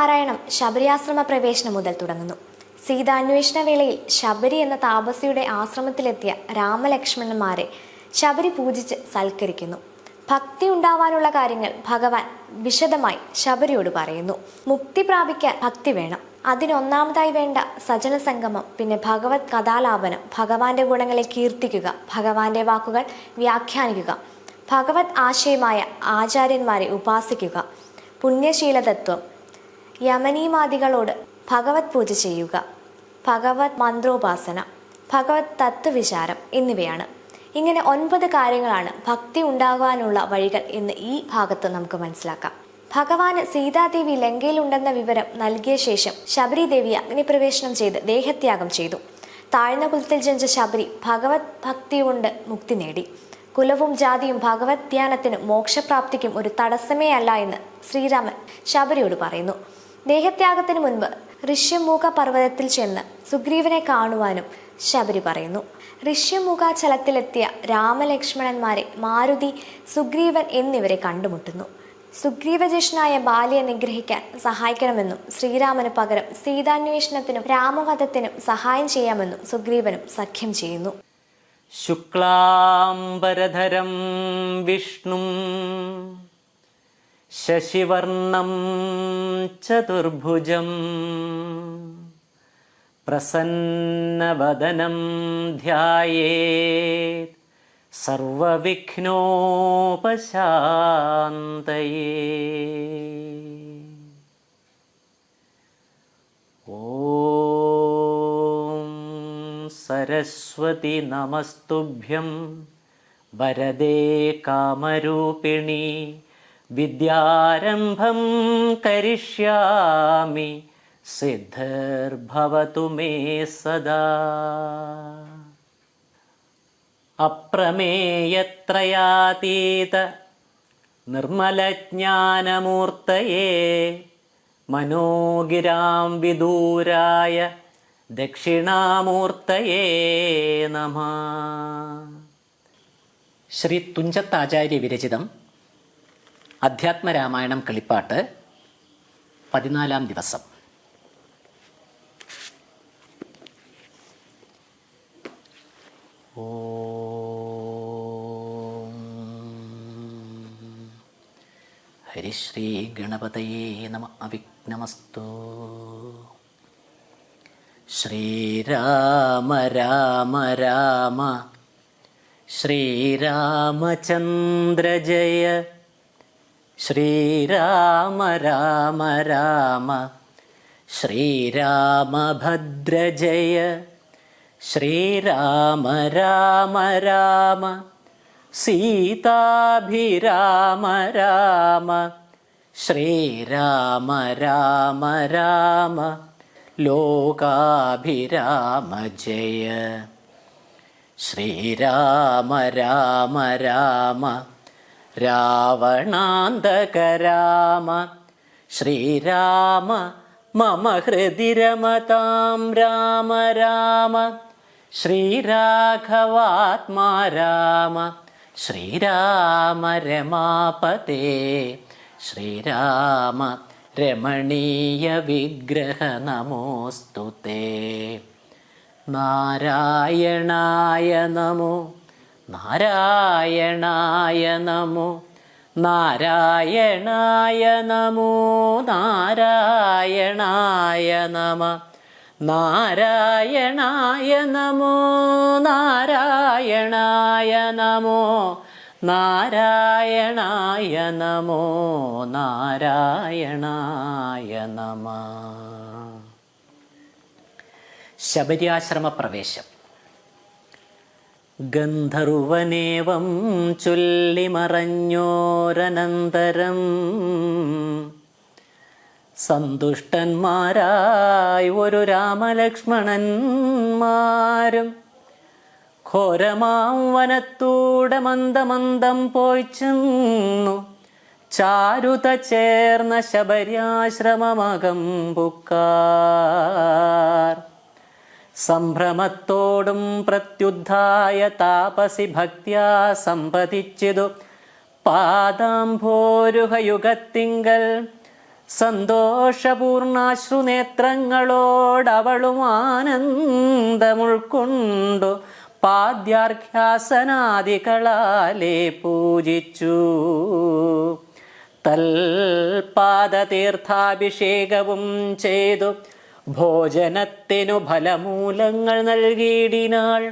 പാരായണം ശബരിയാശ്രമ പ്രവേശനം മുതൽ തുടങ്ങുന്നു. സീതാന്വേഷണ വേളയിൽ ശബരി എന്ന താപസിയുടെ ആശ്രമത്തിലെത്തിയ രാമലക്ഷ്മണന്മാരെ ശബരി പൂജിച്ച് സൽക്കരിക്കുന്നു. ഭക്തി ഉണ്ടാവാനുള്ള കാര്യങ്ങൾ ഭഗവാൻ വിശദമായി ശബരിയോട് പറയുന്നു. മുക്തി പ്രാപിക്കാൻ ഭക്തി വേണം. അതിനൊന്നാമതായി വേണ്ട സജന സംഗമം, പിന്നെ ഭഗവത് കഥാലാപനം, ഭഗവാന്റെ ഗുണങ്ങളെ കീർത്തിക്കുക, ഭഗവാന്റെ വാക്കുകൾ വ്യാഖ്യാനിക്കുക, ഭഗവത് ആശയമായ ആചാര്യന്മാരെ ഉപാസിക്കുക, പുണ്യശീലതത്വം, യമനീമാദികളോട് ഭഗവത് പൂജ ചെയ്യുക, ഭഗവത് മന്ത്രോപാസന, ഭഗവത് തത്വവിചാരം എന്നിവയാണ്. ഇങ്ങനെ 9 കാര്യങ്ങളാണ് ഭക്തി ഉണ്ടാകാനുള്ള വഴികൾ എന്ന് ഈ ഭാഗത്ത് നമുക്ക് മനസ്സിലാക്കാം. ഭഗവാന് സീതാദേവി ലങ്കയിലുണ്ടെന്ന വിവരം നൽകിയ ശേഷം ശബരി ദേവി അഗ്നിപ്രവേശനം ചെയ്ത് ദേഹത്യാഗം ചെയ്തു. താഴ്ന്ന കുലത്തിൽ ജനിച്ച ശബരി ഭഗവത് ഭക്തി കൊണ്ട് മുക്തി നേടി. കുലവും ജാതിയും ഭഗവത് ധ്യാനത്തിനും മോക്ഷപ്രാപ്തിക്കും ഒരു തടസ്സമേ അല്ല എന്ന് ശ്രീരാമൻ ശബരിയോട് പറയുന്നു. ദേഹത്യാഗത്തിന് മുൻപ് ഋഷ്യമുഖ പർവ്വതത്തിൽ ചെന്ന് സുഗ്രീവനെ കാണുവാനും ശബരി പറയുന്നു. ഋഷ്യമുഖാചലത്തിലെത്തിയ രാമലക്ഷ്മണന്മാരെ മാരുതി, സുഗ്രീവൻ എന്നിവരെ കണ്ടുമുട്ടുന്നു. സുഗ്രീവജ്യേഷ്ഠനായ ബാലിയെ നിഗ്രഹിക്കാൻ സഹായിക്കണമെന്നും ശ്രീരാമന് പകരം സീതാന്വേഷണത്തിനും രാമവധത്തിനും സഹായം ചെയ്യാമെന്നും സുഗ്രീവനും സഖ്യം ചെയ്യുന്നു. ശുക്ലാംബരധരം വിഷ്ണും ശശിവർണം ചതുർഭുജം പ്രസന്നവദനം ധ്യായേത് സർവവിഘ്നോപശാന്തയേ. ഓം സരസ്വതി നമസ്തുഭ്യം വരദേ കാമരൂപിണി വിദ്യാരംഭം കരിഷ്യാമി സിദ്ധിർഭവതു മേ സദാ. അപ്രമേയത്രയാതീത നിർമ്മലജ്ഞാനമൂർത്തയേ മനോഗിരാം വിദൂരായ ദക്ഷിണാമൂർത്തയേ നമഃ. ശ്രീ തുഞ്ചത്താചാര്യ വിരചിതം അധ്യാത്മരാമായണം കളിപ്പാട്ട് 14-ാം ദിവസം. ഓം ഹരിശ്രീ ഗണപതയേ നമ. അവിഘ്നമസ്തു. ശ്രീരാമ രാമ രാമ ശ്രീരാമചന്ദ്ര ജയ. ശ്രീരാമ രാമ രാമ ശ്രീരാമഭദ്ര ജയ. ശ്രീരാമ രാമ രാമ സീതാഭിരാമ രാമ. ശ്രീരാമ രാമ രാമ ലോകാഭിരാമ ജയ. ശ്രീരാമ രാമ രാമ രാവണാന്തക രാമ. ശ്രീരാമ മമ ഹൃദി രമതാം രാമ രാമ. ശ്രീരാഘവാത്മാ രാമ. ശ്രീരാമ രമാപതേ. ശ്രീരാമ രമണീയ വിഗ്രഹ നമോസ്തുതേ. നാരായണായ നമോ നാരായണായ നമോ നാരായണായ നമോ നാരായണായ നമ. നാരായണായ നമോ നാരായണായ നമോ നാരായണായ നമോ നാരായണായ നമ. ശബരിയാശ്രമ പ്രവേശം. ഗന്ധർവനേവം ചൊല്ലിമറഞ്ഞോരനന്തരം സന്തുഷ്ടന്മാരായി ഒരു രാമലക്ഷ്മണന്മാരും ഘോരമാം വനത്തൂടെ മന്ദമന്ദം പോയി ചെന്നു ചാരുത ചേർന്ന ശബര്യാശ്രമമകം പുക്കാർ. സംഭ്രമത്തോടും പ്രത്യുദ്ധായ താപസി ഭക്ത്യാ സമ്പതിച്ചിതു പാദാംഭോരുഹയുഗത്തിങ്കൽ സന്തോഷപൂർണാശ്രുനേത്രങ്ങളോടവളും ആനന്ദമുൾക്കൊണ്ടു പാദ്യാർഘ്യാസനാദികളാലേ പൂജിച്ചു. തൽപാദതീർത്ഥാഭിഷേകവും ചെയ്തു ഭോജനത്തിനു ഫലമൂലങ്ങൾ നൽകിയിടിനാൾ.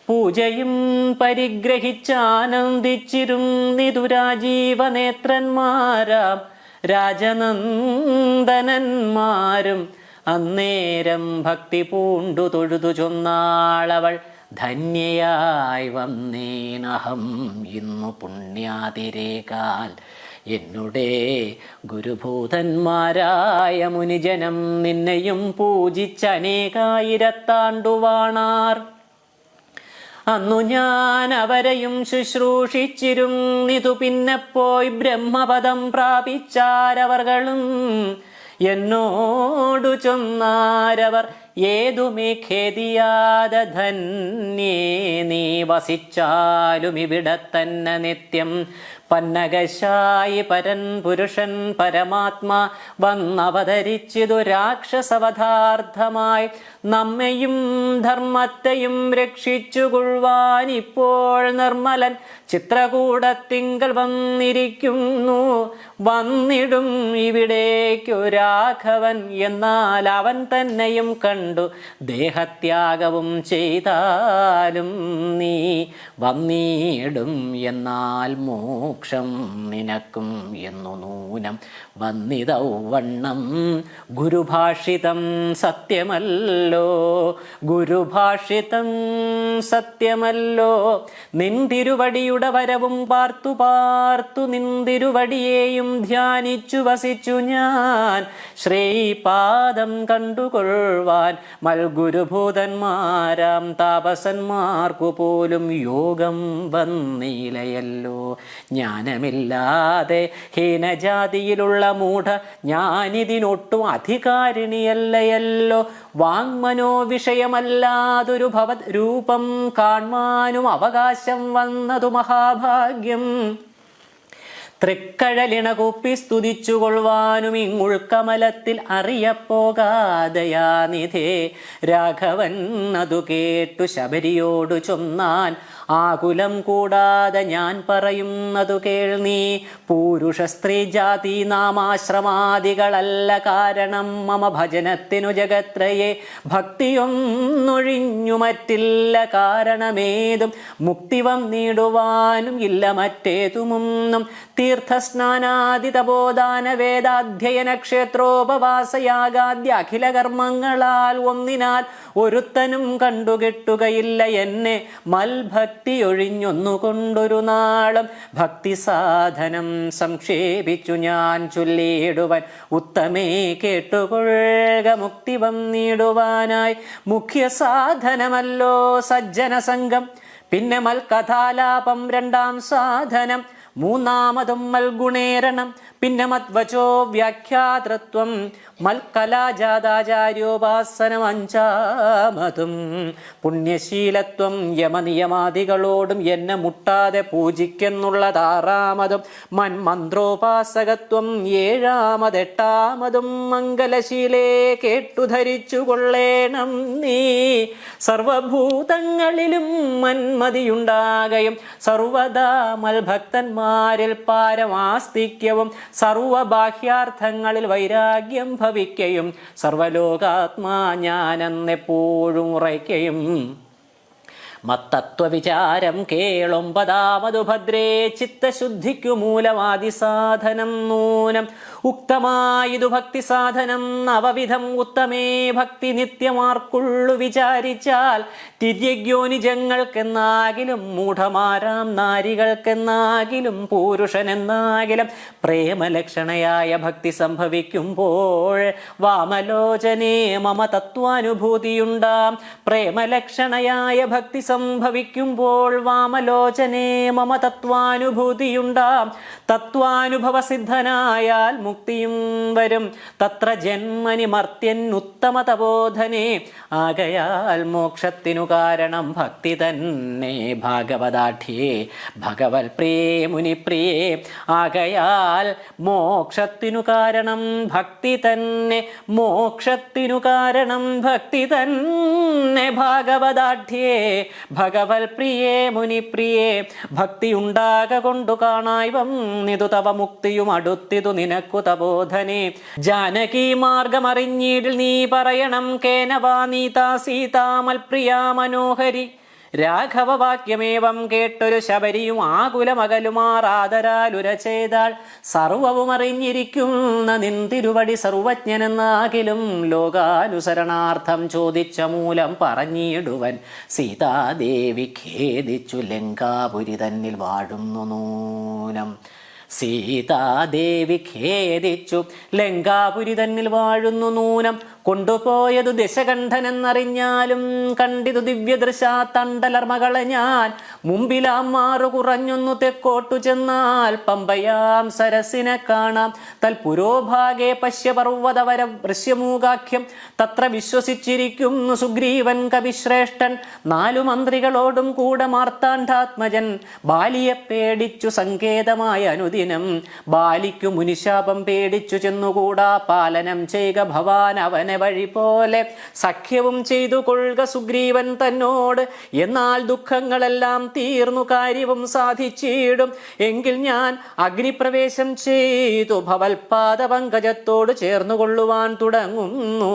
പൂജയും പരിഗ്രഹിച്ചാനന്ദിച്ചിരുന്നിതു രാജീവനേത്രന്മാരാം രാജനന്ദനന്മാരും. അന്നേരം ഭക്തി പൂണ്ടു തൊഴുതു ചൊന്നാളവൾ, ധന്യയായി വന്നേനഹം ഇന്നു പുണ്യാതിരേകാൽ. എന്നുടെ ഗുരുഭൂതന്മാരായ മുനിജനം നിന്നെയും പൂജിച്ചനേകായിരത്താണ്ടുവാണാർ. അന്നു ഞാൻ അവരെയും ശുശ്രൂഷിച്ചിരുന്നിതു. പിന്നെ പോയി ബ്രഹ്മപദം പ്രാപിച്ചാരവർകളും. എന്നോടു ചൊന്നാരവർ, ഏതുമേ ഖേദിയാതെ ധന്യേ നീ വസിച്ചാലും ഇവിടെ തന്നെ നിത്യം. പന്നകശായി പരൻ പുരുഷൻ പരമാത്മാ വന്നവതരിച്ചിതു രാക്ഷസവധാർത്ഥമായി. നമ്മയും ധർമ്മത്തെയും രക്ഷിച്ചുകൊള്ളുവാൻ ഇപ്പോൾ നിർമ്മലൻ ചിത്രകൂടത്തിങ്കൽ വന്നിരിക്കുന്നു. വന്നിടും ഇവിടേക്കു രാഘവൻ, എന്നാൽ അവൻ തന്നെയും കണ്ടു ദേഹത്യാഗവും ചെയ്താലും നീ വന്നിടും. എന്നാൽ മോക്ഷം നിനക്കും എന്നു നൂനം വന്നിതൗവണ്ണം. ഗുരുഭാഷിതം സത്യമല്ലോ, ഗുരുഭാഷിതം സത്യമല്ലോ. നിന്തിരുവടിയുടെ വരവും പാർത്തു പാർത്തു നിന്തിരുവടിയെയും ധ്യാനിച്ചു വസിച്ചു ഞാൻ. ശ്രീപാദം കണ്ടുകൊള്ളുവാൻ മൽഗുരുഭൂതന്മാരാം താപസന്മാർക്കു പോലും യോഗം വന്നിലയല്ലോ. ജ്ഞാനമില്ലാതെ ഹീനജാതിയിലുള്ള മൂഢ ഞാനിതിനൊട്ടും അധികാരിണിയല്ലയല്ലോ. വാങ്മനോ വിഷയമല്ലാതൊരു ഭവത് രൂപം കാൺമാനും അവകാശം വന്നതു മഹാഭാഗ്യം. തൃക്കഴലിണ കൂപ്പി സ്തുതിച്ചുകൊള്ളുവാനും ഇങ്ങുൾക്കമലത്തിൽ അറിയപ്പോകാതയാനിധേ. രാഘവൻ അതു കേട്ടു ശബരിയോടു ചൊന്നാൻ, ആകുലം കൂടാതെ ഞാൻ പറയുന്നതു കേൾനീ. പുരുഷ സ്ത്രീ ജാതി നാമാശ്രമാദികളല്ല കാരണം മമ ഭജനത്തിനു ജഗത്രയെ. ഭക്തിയൊന്നൊഴിഞ്ഞു മറ്റില്ല കാരണമേതും, മുക്തി വന്നിടുവാനും ഇല്ല മറ്റേതുമൊന്നും. തീർത്ഥസ്നാനാദി തപോദാന വേദാധ്യയന ക്ഷേത്രോപവാസയാഗാദ്യ അഖില കർമ്മങ്ങളാൽ ഒന്നിനാൽ ഒരുത്തനും കണ്ടുകിട്ടുകയില്ല എന്നെ. മൽഭക്തി ഒഴിഞ്ഞൊന്നുകൊണ്ടൊരു നാളും ഭക്തി സാധനം സംക്ഷേപിച്ചു ഞാൻ ചൊല്ലിയിടുവൻ. ഉത്തമേ കേട്ടുകൊള്ളുക മുക്തി വന്നിടുവാനായി. മുഖ്യ സാധനമല്ലോ സജ്ജന സംഘം, പിന്നെ മൽകഥാലാപം രണ്ടാം സാധനം. മൂന്നാമതും മൽഗുണേരണം, പിന്നെ മദ്വചോ വ്യാഖ്യാതൃത്വം. മൽകലാജാതാചാര്യോപാസനം അഞ്ചാമതും. പുണ്യശീലത്വം യമനിയമാദികളോടും എന്നെ മുട്ടാതെ പൂജിക്കെന്നുള്ളതാറാമതും. മന്മന്ത്രോപാസകത്വം ഏഴാമതെട്ടാമതും. മംഗലശീലേ കേട്ടു ധരിച്ചു കൊള്ളേണം നീ. സർവഭൂതങ്ങളിലും മന്മതിയുണ്ടാകയും സർവദാ മൽഭക്തന്മാരിൽ പാരമാസ്തിക്യവും സർവബാഹ്യാർത്ഥങ്ങളിൽ വൈരാഗ്യം ഭവിക്കയും സർവലോകാത്മാ ഞാനെന്നെപ്പോഴും ഉറയ്ക്കയും. മത്തത്വവിചാരം കേളൊമ്പതാമതു ഭദ്രേ. ചിത്തശുദ്ധിക്കു മൂലമാദിസാധനം നൂനം. ഉക്തമായതു ഭക്തി സാധനം നവവിധം. ഉത്തമേ ഭക്തി നിത്യമാർക്കുള്ളു വിചാരിച്ചാൽ. തിര്യഗ്യോനിജങ്ങൾക്കെന്നാകിലും മൂഢമാരാം നാരികൾക്കെന്നാകിലും പുരുഷനെന്നാകിലും പ്രേമലക്ഷണയായ ഭക്തി സംഭവിക്കുമ്പോൾ വാമലോചനേ മമ തത്വാനുഭൂതിയുണ്ടാം. പ്രേമലക്ഷണയായ ഭക്തി സംഭവിക്കുമ്പോൾ വാമലോചനേ മമ തത്വാനുഭൂതിയുണ്ടാം. തത്വാനുഭവസിദ്ധനായാൽ മുക്തിയും വരും. തത്ര ജന്മനി മർത്യൻ ഉത്തമ തപോധനേ. ആകയാൽ മോക്ഷത്തിനു കാരണം ഭക്തി തന്നെ ഭാഗവതാഠ്യേ ഭഗവൽ പ്രിയേ മുനിപ്രിയേ. ആകയാൽ മോക്ഷത്തിനു കാരണം ഭക്തി തന്നെ, മോക്ഷത്തിനു കാരണം ഭക്തി തന്നെ ഭാഗവതാഠ്യേ ഭഗവൽ പ്രിയേ മുനിപ്രിയേ. ഭക്തി ഉണ്ടാക കൊണ്ടു കാണായി വന്നിതു തവ മുക്തിയും അടുത്തിതു നിനക്കു തപോധനേ. ജാനകി മാർഗമറിഞ്ഞീടിൽ നീ പറയണം കേനവാ നീതാ സീതാമൽപ്രിയാ മനോഹരി. രാഘവവാക്യമേവം കേട്ടൊരു ശബരിയും ആകുലമകലുമാറാദരാലുര ചെയ്താൾ. സർവവും അറിഞ്ഞിരിക്കുന്ന നിന്തിരുവടി സർവജ്ഞനെന്നാകിലും ലോകാനുസരണാർത്ഥം ചോദിച്ച മൂലം പറഞ്ഞിടുവൻ. സീതാദേവി ഖേദിച്ചു ലങ്കാപുരി തന്നിൽ വാഴുന്നു നൂനം. സീതാദേവി ഖേദിച്ചു ലങ്കാപുരി തന്നിൽ വാഴുന്നു നൂനം. കൊണ്ടുപോയതു ദശകണ്ഠനെന്നറിഞ്ഞാലും കണ്ടിതു ദിവ്യദൃശാ തണ്ടലർമകളെ ഞാൻ. മുമ്പിലാം മാറു കുറഞ്ഞൊന്നു തെക്കോട്ടു ചെന്നാൽ പമ്പയാം സരസിനെ കാണാം. തൽപുരോഭാഗേ പശ്യപർവ്വതവര വൃശ്യമൂകാഖ്യം. തത്ര വിശ്വസിച്ചിരിക്കുന്നു സുഗ്രീവൻ കവിശ്രേഷ്ഠൻ. 4 മന്ത്രികളോടും കൂടെ മാർത്താണ്ഡാത്മജൻ. ബാലിയെ പേടിച്ചു സങ്കേതമായ അനുദിനം. ബാലിക്കു മുനിശാപം പേടിച്ചു ചെന്നുകൂടാ പാലനം ചെയ്യുക ഭവാൻ അവനെ വഴി പോലെ. സഖ്യവും ചെയ്തു കൊള്ളുക സുഗ്രീവൻ തന്നോട്. എന്നാൽ ദുഃഖങ്ങളെല്ലാം തീർന്നു കാര്യവും സാധിച്ചിടും. എങ്കിൽ ഞാൻ അഗ്നിപ്രവേശം ചെയ്തു ഭവൽപാദ പങ്കജത്തോട് ചേർന്നുകൊള്ളുവാൻ തുടങ്ങുന്നു.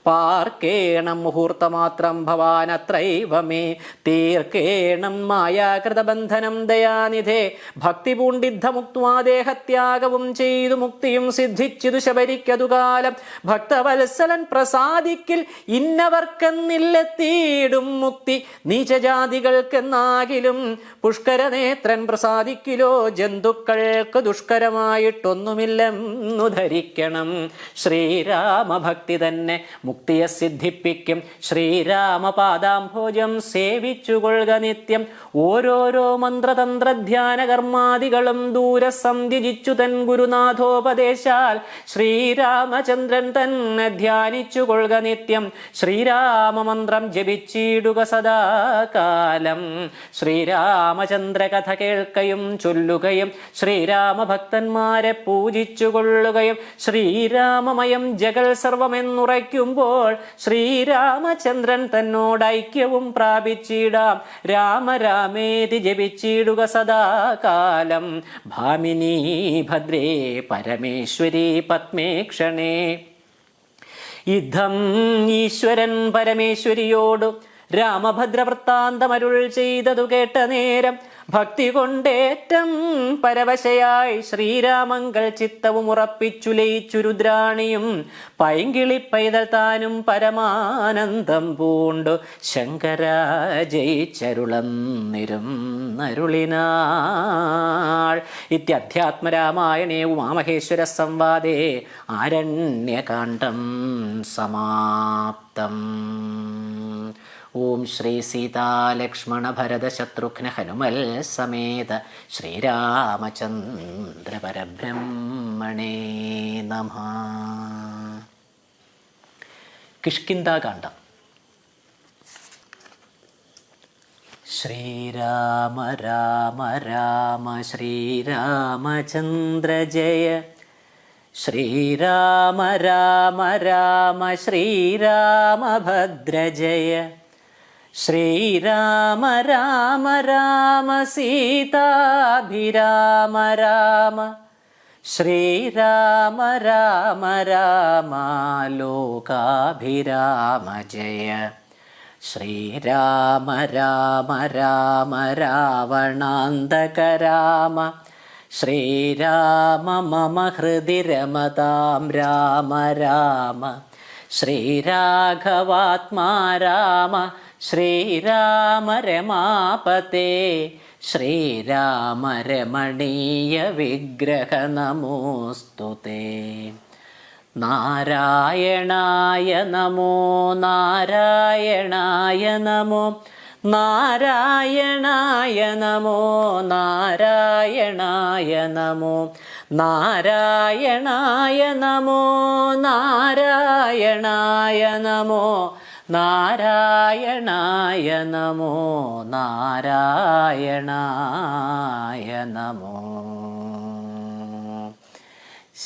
പാർക്കേണം മുഹൂർത്തമാത്രം ഭവാൻ അത്രൈവമേ. തീർക്കേണം മായാകൃതബന്ധനം ദയാനിധേ. ഭക്തി പൂണ്ടിദ്ധമുക്വാ ദേഹത്യാഗവും ചെയ്തു മുക്തിയും സിദ്ധിച്ചിതു ശബരിക്കതു കാലം. ഭക്തവത്സലൻ പ്രസാദിക്കിൽ ഇന്നവർക്കെന്നില്ലെത്തിയിടും മുക്തി. നീചജാതികൾക്കെന്നാകിലും പുഷ്കരനേത്രൻ പ്രസാദിക്കിലോ. ജന്തുക്കൾക്ക് ദുഷ്കരമായിട്ടൊന്നുമില്ലെന്നു ധരിക്കണം. ശ്രീരാമഭക്തി തന്നെ മുക്തിയെ സിദ്ധിപ്പിക്കും. ശ്രീരാമപാദാംഭോജം സേവിച്ചുകൊള്ളുക നിത്യം. ഓരോരോ മന്ത്രതന്ത്രധ്യാന കർമാദികളും ദൂരെ സന്ധ്യജിച്ചു തൻ ഗുരുനാഥോപദേശാൽ. ശ്രീരാമചന്ദ്രൻ തന്നെ ധ്യാനിച്ചുകൊള്ളുക നിത്യം. ശ്രീരാമമന്ത്രം ജപിച്ചിടുക സദാകാലം. ശ്രീരാമചന്ദ്ര കഥ കേൾക്കയും ചൊല്ലുകയും ശ്രീരാമഭക്തന്മാരെ പൂജിച്ചുകൊള്ളുകയും ശ്രീരാമമയം ജഗൽ സർവമെന്നുറയ്ക്കുമ്പോൾ ശ്രീരാമചന്ദ്രൻ തന്നോട് ഐക്യവും പ്രാപിച്ചിടാം. രാമ രാമേതി ജപിച്ചിടുക സദാകാലം. ഭാമിനി ഭദ്രേ പരമേശ്വരി പത്മേക്ഷണേ. യുദ്ധം ഈശ്വരൻ പരമേശ്വരിയോടു രാമഭദ്രവൃത്താന്തമരുൾ ചെയ്തതു കേട്ട നേരം ഭക്തി കൊണ്ടേറ്റം പരവശയായി ശ്രീരാമങ്കൽ ചിത്തവും ഉറപ്പിച്ചു ലയിച്ചു രുദ്രാണിയും. പൈങ്കിളി പൈതൽ താനും പരമാനന്ദം പൂണ്ടു ശങ്കര ജയിച്ചരുളന്നിരുന്നരുളിനാൾ. ഇത്യധ്യാത്മരാമായണേ ഉമാമഹേശ്വര സംവാദേ ആരണ്യകാണ്ഡം സമാപ്തം. ഓം ശ്രീ സീതാലക്ഷ്മണ ഭരത ശത്രുഘ്ന ഹനുമൽ സമേത ശ്രീരാമചന്ദ്ര പരബ്രഹ്മണേ നമഃ. കിഷ്കിന്ധാകാണ്ഡം. ശ്രീരാമ രാമ രാമ ശ്രീരാമചന്ദ്ര ജയ. ശ്രീരാമ രാമ രാമ ശ്രീരാമഭദ്ര ജയ. ശ്രീരാമ രാമ രാമ സീതാഭിരാമ രാമ. ശ്രീരാമ രാമ രാമ ലോകാഭിരാമ ജയ. ശ്രീരാമ രാമ രാമ രാവണാന്തക രാമ. ശ്രീരാമ മമ ഹൃദി രമതാം രാമ രാമ. ശ്രീരാഘവാത്മാ രാമ. ശ്രീരാമ രമാപതേ. ശ്രീരാമ രമണീയ വിഗ്രഹ നമോസ്തുതേ. നാരായണായ നമോ നാരായണായ നമോ നാരായണായ നമോ നാരായണായ നമോ നാരായണായ നമോ നാരായണായ നമോ നാരായണായ നമോ നാരായണായ നമോ.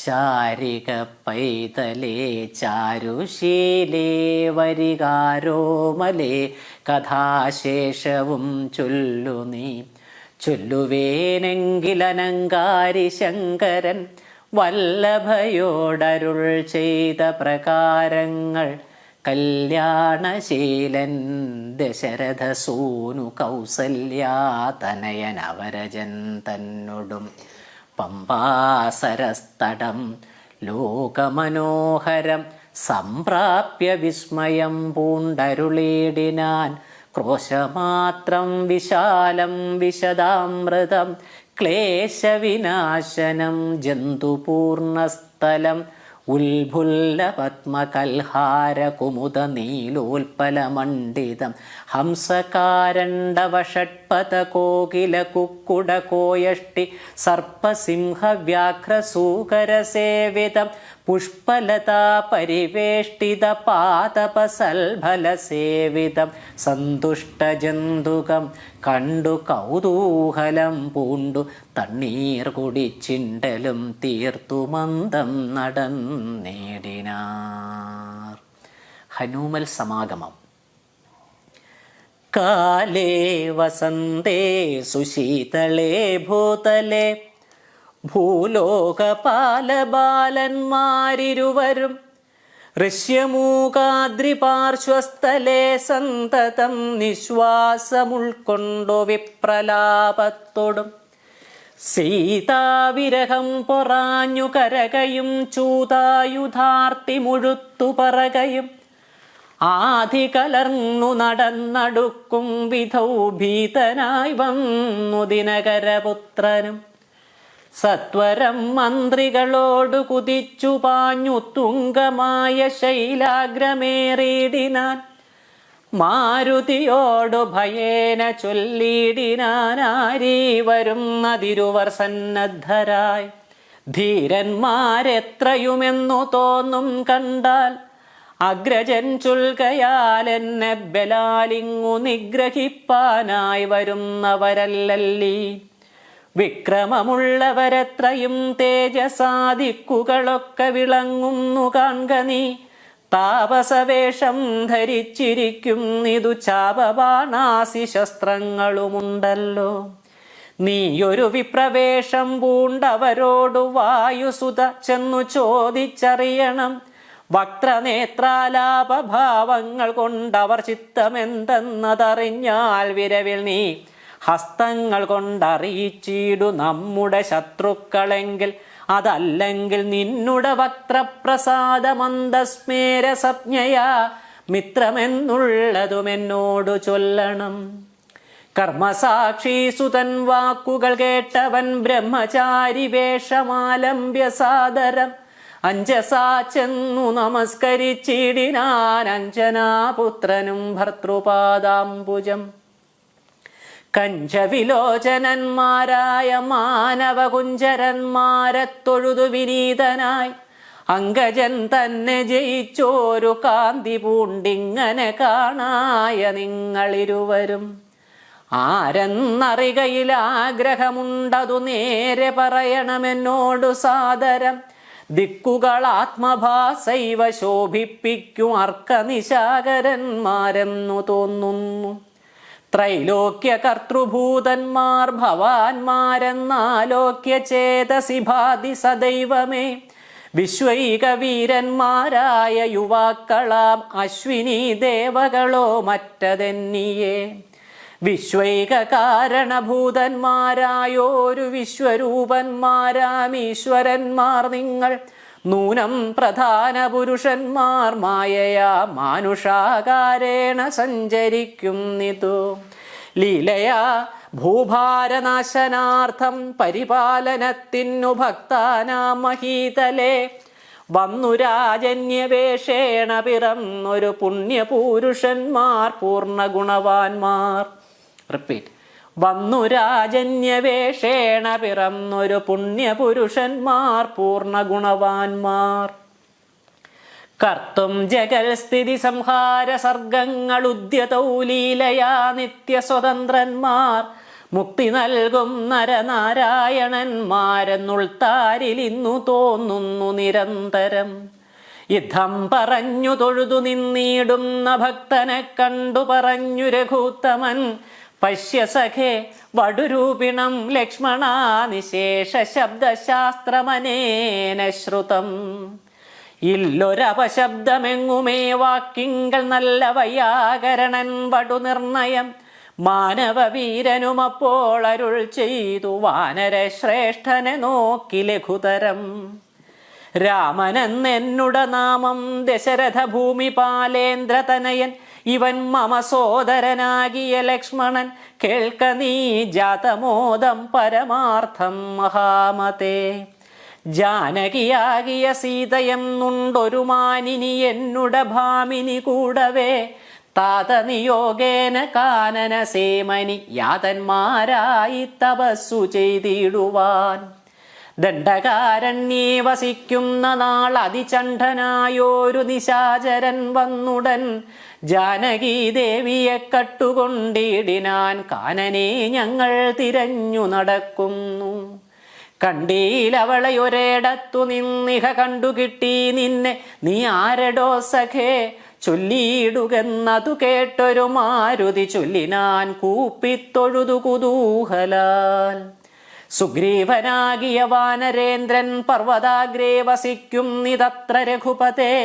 ശാരിക പൈതലേ ചാരുശീലേ വരികാരോമലേ കഥാശേഷവും ചൊല്ലു നീ. ചൊല്ലുവേനെങ്കിലനങ്കാരി ശങ്കരൻ വല്ലഭയോടരുൾ ചെയ്ത പ്രകാരങ്ങൾ. കല്യാണശീലൻ ദശരഥ സൂനു കൗസല്യാതനയൻ അവരജൻ തന്നൊടും പമ്പാസരസ്തടം ലോകമനോഹരം സംപ്രാപ്യ വിസ്മയം പൂണ്ടരുളേടിനാൻ. ക്രോശമാത്രം വിശാലം വിശദാമൃതം ക്ലേശവിനാശനം ജന്തുപൂർണസ്ഥലം. ഉൽഭുല്ല പത്മകൽഹാര കുമുദ നീലോൽപലമണ്ഡിതം ഹംസകാരണ്ഡവഷട്പത കോകില കുക്കുട കോയഷ്ടി സർപ്പസിംഹവ്യാഘ്രസൂകരസേവിതം പുഷ്പലതാ പരിവേഷ്ടിത പാദപസൽഫലസേവിതം സന്തുഷ്ടജന്തുകം കണ്ടു കൗതൂഹലം പൂണ്ടു തണ്ണീർ കുടിച്ചിണ്ടലും തീർത്തു മന്ദം നടന്നേടിനാർ. ഹനുമൽ സമാഗമം. കാലേ വസന്തേ സുശീതളേ ഭൂതലേ ഭൂലോകപാലബാലന്മാരിരുവരും ഋഷ്യമൂകാദ്രിപാർശ്വസ്ഥലേ സന്തതം നിശ്വാസമുൾക്കൊണ്ടു വിപ്രലാപത്തോടും സീതാവിരഹം പൊറാഞ്ഞു കരകയും ചൂതായുധാർത്തി മുഴുത്തു പറകയും ആധി കലർന്നു നടന്നടുക്കും വിധൗ ഭീതനായി വന്നു ദിനകരപുത്രനും. സത്വരം മന്ത്രികളോടു കുതിച്ചു പാഞ്ഞു തുങ്കമായ ശൈലാഗ്രമേറിയിടിനാൻ. മാരുതിയോടു ഭയേന ചൊല്ലിയിടിനാൻ ആരീ വരുന്നതിരുവർ സന്നദ്ധരായി. ധീരന്മാരെത്രയുമെന്നു തോന്നും കണ്ടാൽ അഗ്രജൻ ചൊൽകയാൽ എന്നെ ബലാലിങ്ങു നിഗ്രഹിപ്പാനായി വരുന്നവരല്ലല്ലീ. വിക്രമമുള്ളവരെത്രയും തേജസാദിക്കുകളൊക്കെ വിളങ്ങുന്നു കാൺക നീ. താപസവേഷം ധരിച്ചിരിക്കും ഇതു ചാപബാണാസി ശസ്ത്രങ്ങളുമുണ്ടല്ലോ. നീയൊരു വിപ്രവേഷം പൂണ്ടവരോടു വായുസുത ചെന്നു ചോദിച്ചറിയണം. വക്രനേത്രാലാപഭാവങ്ങൾ കൊണ്ടവർ ചിത്തമെന്തെന്നതറിഞ്ഞാൽ വിരവിൽ നീ ഹസ്തങ്ങൾ കൊണ്ടറിയിച്ചിടു നമ്മുടെ ശത്രുക്കളെങ്കിൽ. അതല്ലെങ്കിൽ നിന്നുടെ വക്രപ്രസാദമന്ദസ്മേര സംജ്ഞയാ മിത്രമെന്നുള്ളതുമെന്നോടു ചൊല്ലണം. കർമ്മസാക്ഷി സുതൻ വാക്കുകൾ കേട്ടവൻ ബ്രഹ്മചാരി വേഷമാലംബ്യ സാദരം അഞ്ജസാ ചെന്നു നമസ്കരിച്ചിടിനാൻ അഞ്ജനാപുത്രനും ഭർതൃപാദാംബുജം. കഞ്ചവിലോചനന്മാരായ മാനവകുഞ്ചരന്മാരെ തൊഴുതു വിനീതനായി അങ്കജൻ തന്നെ ജയിച്ചോരു കാന്തി പൂണ്ടിങ്ങനെ കാണായ നിങ്ങളിരുവരും. ആരെന്നറികയിൽ ആഗ്രഹമുണ്ടതു നേരെ പറയണമെന്നോടു സാദരം. ദിക്കുകൾ ആത്മഭാസൈവ ശോഭിപ്പിക്കും അർക്കനിശാകരന്മാരെന്നു തോന്നുന്നു. ത്രൈലോക്യ കർത്തൃഭൂതന്മാർ ഭവാന്മാരെന്നാലോക്യ ചേതസി ഭാതി സദൈവമേ. വിശ്വൈക വീരന്മാരായ യുവാക്കളാം അശ്വിനി ദേവകളോ മറ്റതെന്നിയേ. വിശ്വൈക കാരണഭൂതന്മാരായോരു വിശ്വരൂപന്മാരാം ഈശ്വരന്മാർ നിങ്ങൾ. നൂനം പ്രധാന പുരുഷന്മാർ മായയാ മാനുഷാകാരേണ സഞ്ചരിക്കുന്നിതു. ലീലയാ ഭൂഭാരനാശനാർത്ഥം പരിപാലനത്തിനു ഭക്താനാം മഹീതലേ. വന്നു രാജന്യവേഷേണ പിറന്നൊരു പുണ്യപുരുഷന്മാർ പൂർണ്ണ ഗുണവാന്മാർ. റിപ്പീറ്റ്. വന്നു രാജന്യവേഷേണ പിറന്നൊരു പുണ്യപുരുഷന്മാർ പൂർണ്ണ ഗുണവാന്മാർ. കർത്തും ജഗൽ സ്ഥിതി സംഹാര സർഗങ്ങൾ ഉദ്യതൗ ലീലയാ നിത്യസ്വതന്ത്രന്മാർ മുക്തി നൽകും നരനാരായണന്മാരെന്നുൾത്താരിൽ ഇന്നു തോന്നുന്നു നിരന്തരം. യുദ്ധം പറഞ്ഞു തൊഴുതു നിന്നിടുന്ന ഭക്തനെ കണ്ടു പറഞ്ഞു രഘുത്തമൻ, പശ്യ സഖേ വടുരൂപിണം ലക്ഷ്മണ നിശേഷ ശബ്ദശാസ്ത്രമനേന ശ്രുതം. ഇല്ലൊരപശബ്ദമെങ്ങുമേ വാക്കിങ്കൽ നല്ല വൈയാകരണൻ വടു നിർണയം. മാനവവീരനുമപ്പോൾ അരുൾ ചെയ്തു വാനര ശ്രേഷ്ഠനെ നോക്കി ലഘുതരം. രാമനെന്നുട നാമം ദശരഥ ഭൂമിപാലേന്ദ്രതനയൻ, ഇവൻ മമ സോദരനാകിയ ലക്ഷ്മണൻ. കേൾക്ക നീ ജാതമോദം പരമാർത്ഥം മഹാമതേ. ജാനകിയാകിയ സീതയെന്നുണ്ടൊരു മാനിനി എന്നുട ഭാമിനി കൂടവേ. താതനിയോഗേന കാനന സേമനി യാതന്മാരായി തപസ്സു ചെയ്തിടുവാൻ. ദണ്ഡകാരണ്യേ വസിക്കുന്ന നാൾ അതിചണ്ഡനായോരു നിശാചരൻ വന്നുടൻ. ജാനകി ദേവിയെ കട്ടുകൊണ്ടിടിനാൻ കാനനെ ഞങ്ങൾ തിരഞ്ഞു നടക്കുന്നു. കണ്ടീലവളെ ഒരിടത്തു നിന്നിഹ കണ്ടുകിട്ടി നിന്നെ, നീ ആരടോ സഖേ ചൊല്ലിയിടുകെന്നതു കേട്ടൊരു മാരുതി ചൊല്ലിനാൻ കൂപ്പിത്തൊഴുതു കുതൂഹലാൽ. സുഗ്രീവനാകിയ വാനരേന്ദ്രൻ പർവ്വതാഗ്രേ വസിക്കും നിതത്ര രഘുപതേ.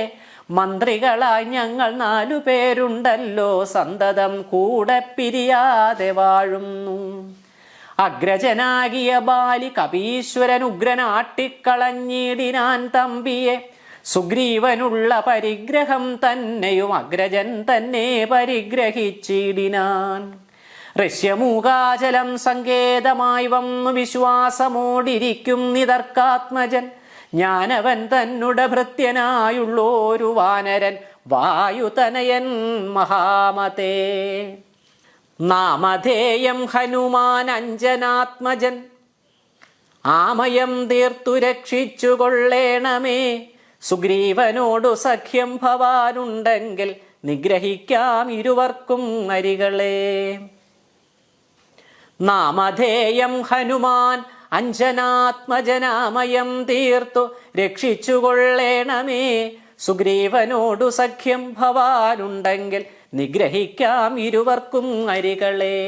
മന്ത്രികളായി ഞങ്ങൾ 4 പേരുണ്ടല്ലോ, സന്തതം കൂടെ പിരിയാതെ വാഴുന്നു. അഗ്രജനാകിയ ബാലി കപീശ്വരൻ ഉഗ്രനാട്ടിക്കളഞ്ഞിടിനാൻ തമ്പിയെ. സുഗ്രീവനുള്ള പരിഗ്രഹം തന്നെയും അഗ്രജൻ തന്നെ പരിഗ്രഹിച്ചിടിനാൻ. ഋഷ്യമൂകാചലം സങ്കേതമായി വന്നു വിശ്വാസമോടിരിക്കും നിതർക്കാത്മജൻ. ഞാനവൻ തന്നുട ഭൃത്യനായുള്ളോരു വാനരൻ വായുതനയൻ മഹാമതേ. നാമധേയം ഹനുമാൻ അഞ്ജനാത്മജൻ, ആമയം തീർത്തു രക്ഷിച്ചു കൊള്ളേണമേ. സുഗ്രീവനോടു സഖ്യം ഭവാനുണ്ടെങ്കിൽ നിഗ്രഹിക്കാം ഇരുവർക്കും അരികളെ. നാമധേയം ഹനുമാൻ അഞ്ജനാത്മജനാമയം തീർത്തു രക്ഷിച്ചു കൊള്ളേണമേ. സുഗ്രീവനോടു സഖ്യം ഭവാനുണ്ടെങ്കിൽ നിഗ്രഹിക്കാം ഇരുവർക്കും അരികളെ.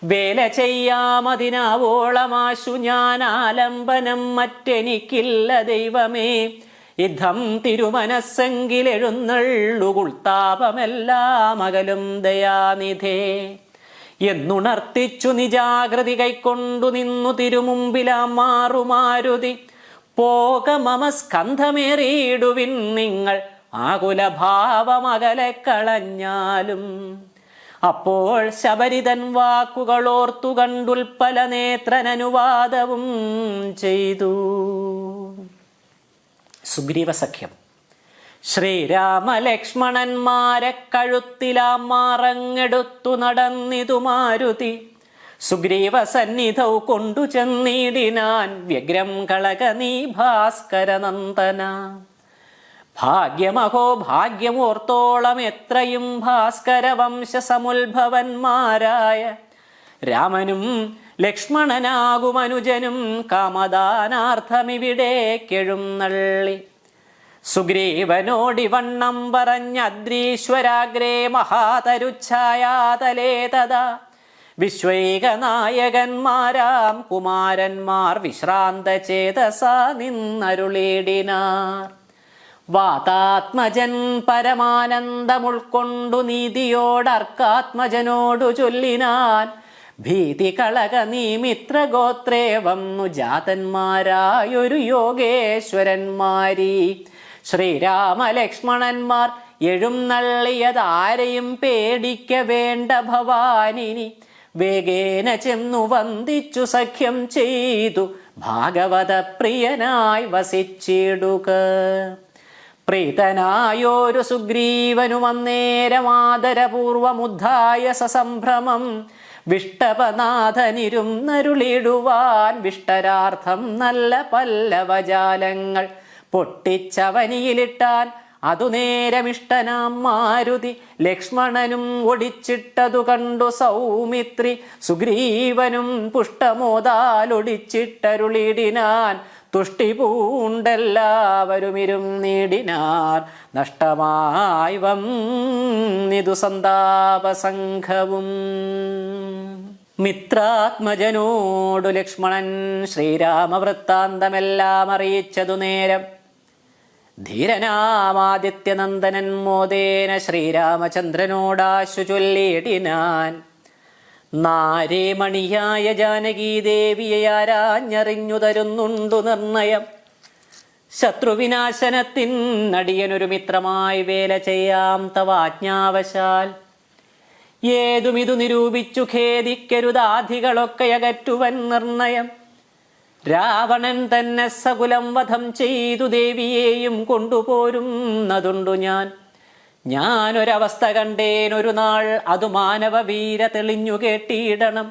വേല ചെയ്യാമതിനാവോളമാശു ഞാൻ ആലംബനം മറ്റെനിക്കില്ല ദൈവമേ. യുദ്ധം തിരുമനസ്സെങ്കിലെഴുന്നള്ളുകുൾത്താപമെല്ലാം അകലും ദയാനിധേ. എന്നുണർത്തിച്ചു നിജാകൃതി കൈക്കൊണ്ടു നിന്നു തിരുമുമ്പിലാം മാറുമാരുതി. പോക മമ സ്കന്ധമേറിയിടുവിൻ നിങ്ങൾ, ആകുലഭാവമകലെ കളഞ്ഞാലും. അപ്പോൾ ശബരിതൻ വാക്കുകളോർത്തു കണ്ടുൽപ്പല നേത്രനനുവാദവും ചെയ്തു. സുഗ്രീവ സഖ്യം. ശ്രീരാമലക്ഷ്മണന്മാരെ കഴുത്തിലാം മാറങ്ങെടുത്തു നടന്നിതു മാരുതി. സുഗ്രീവ സന്നിധൗ കൊണ്ടു ചെന്നിടിനാൻ വ്യഗ്രം കളക നീ ഭാസ്കരനന്ദന. ഭാഗ്യമഹോ ഭാഗ്യമോർത്തോളം എത്രയും ഭാസ്കര വംശസമുത്ഭവന്മാരായ രാമനും ലക്ഷ്മണനാകുമനുജനും കാമദാനാർത്ഥമിവിടേക്കെഴുന്നള്ളി. സുഗ്രീവനോടിവണ്ണം പറഞ്ഞ അദ്രീശ്വരാഗ്രേ മഹാതരുച്ഛായാതലേ തഥാ. വിശ്വൈകനായകന്മാരാം കുമാരന്മാർ വിശ്രാന്ത ചേതസാ നിന്നരുളിടിനാർ. വാതാത്മജൻ പരമാനന്ദമുൾക്കൊണ്ടു നീതിയോടർക്കാത്മജനോടു ചൊല്ലിനാൻ. ഭീതി കളക നീ മിത്രഗോത്രേ വന്നു ജാതന്മാരായൊരു യോഗേശ്വരന്മാരീ. ശ്രീരാമലക്ഷ്മണന്മാർ എഴുന്നള്ളിയതാരെയും പേടിക്ക വേണ്ട ഭവാനിനി. വേഗേന ചെന്നു വന്ദിച്ചു സഖ്യം ചെയ്തു ഭാഗവത പ്രിയനായി വസിച്ചിടുക. പ്രീതനായോരു സുഗ്രീവനും അന്നേരമാദരപൂർവമുദ്ധായ സസംഭ്രമം വിഷ്ടപനാഥനിരുന്നരുളിടുവാൻ വിഷ്ടരാർത്ഥം നല്ല പല്ലവജാലങ്ങൾ പൊട്ടിച്ചവനിയിലിട്ടാൻ. അതു നേരമിഷ്ടനാം മാരുതി ലക്ഷ്മണനും ഒടിച്ചിട്ടതു കണ്ടു സൗമിത്രി സുഗ്രീവനും പുഷ്ടമോദാലൊടിച്ചിട്ടരുളിടിനാൻ. തുഷ്ടി പൂണ്ടെല്ലാവരും ഇരുന്നീടിനാർ നഷ്ടമായി വന്നിതു സന്താപസംഘവും. മിത്രാത്മജനോടു ലക്ഷ്മണൻ ശ്രീരാമവൃത്താന്തമെല്ലാം അറിയിച്ചതു നേരം. ധീരനാമാദിത്യനന്ദനൻ മോദേന ശ്രീരാമചന്ദ്രനോടാശു ചൊല്ലിയിടിനാൻ. നാരേമണിയായ ജാനകീദേവിയെ ആരാഞ്ഞറിഞ്ഞു തരുന്നുണ്ടു നിർണയം. ശത്രുവിനാശനത്തിനടിയനൊരു മിത്രമായി വേല ചെയ്യാം തവാജ്ഞാവശാൽ. ഏതുമിതു നിരൂപിച്ചു ഖേദിക്കരുതാധികളൊക്കെ അകറ്റുവൻ നിർണയം. രാവണൻ തന്നെ സകുലം വധം ചെയ്തു ദേവിയെയും കൊണ്ടുപോരുന്നതുണ്ടു ഞാൻ. ഞാനൊരവസ്ഥ കണ്ടേനൊരു നാൾ, അതു മാനവ വീര തെളിഞ്ഞു കേട്ടിടണം.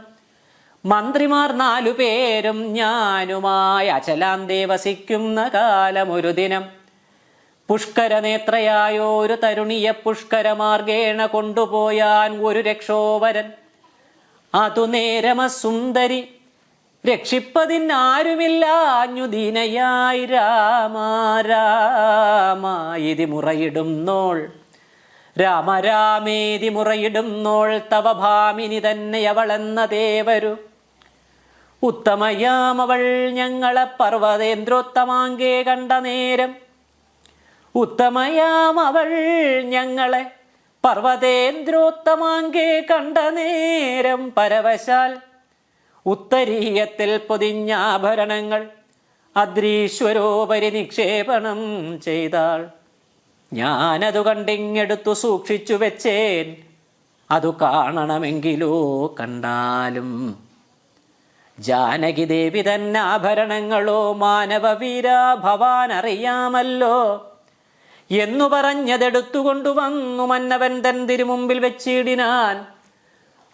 മന്ത്രിമാർ 4 പേരും ഞാനുമായി അചലാന്തേ വസിക്കുന്ന കാലമൊരു ദിനം. പുഷ്കരനേത്രയായോരു തരുണിയെ പുഷ്കരമാർഗേണ കൊണ്ടുപോയാൻ ഒരു രക്ഷോവരൻ. അതു നേരമസുന്ദരി രക്ഷിപ്പതിനാരുമില്ലാഞ്ഞു ദീനയായി രാമാരാമായിതി മുറയിടുന്നോൾ. രാമരാമേതി മുറയിടുന്നോൾ തവ ഭാമിനി തന്നെ അവളെന്ന ദേവരു. ഉത്തമയാമവൾ ഞങ്ങളെ പർവ്വതേന്ദ്രോത്തമാങ്കേ കണ്ട നേരം. ഉത്തമയാമവൾ ഞങ്ങളെ പർവ്വതേന്ദ്രോത്തമാങ്കേ കണ്ട നേരം. പരവശാൽ ഉത്തരീയത്തിൽ പൊതിഞ്ഞാഭരണങ്ങൾ അദ്രീശ്വരോപരി നിക്ഷേപണം ചെയ്താൾ. ഞാനതു കണ്ടിങ്ങെടുത്തു സൂക്ഷിച്ചു വെച്ചേൻ. അതു കാണണമെങ്കിലോ കണ്ടാലും. ജാനകി ദേവി തന്നെ ആഭരണങ്ങളോ മാനവവീര ഭവാൻ അറിയാമല്ലോ എന്നു പറഞ്ഞതെടുത്തുകൊണ്ടുവന്നു മന്നവൻ തൻ തിരുമുമ്പിൽ വെച്ചിടിനാൻ.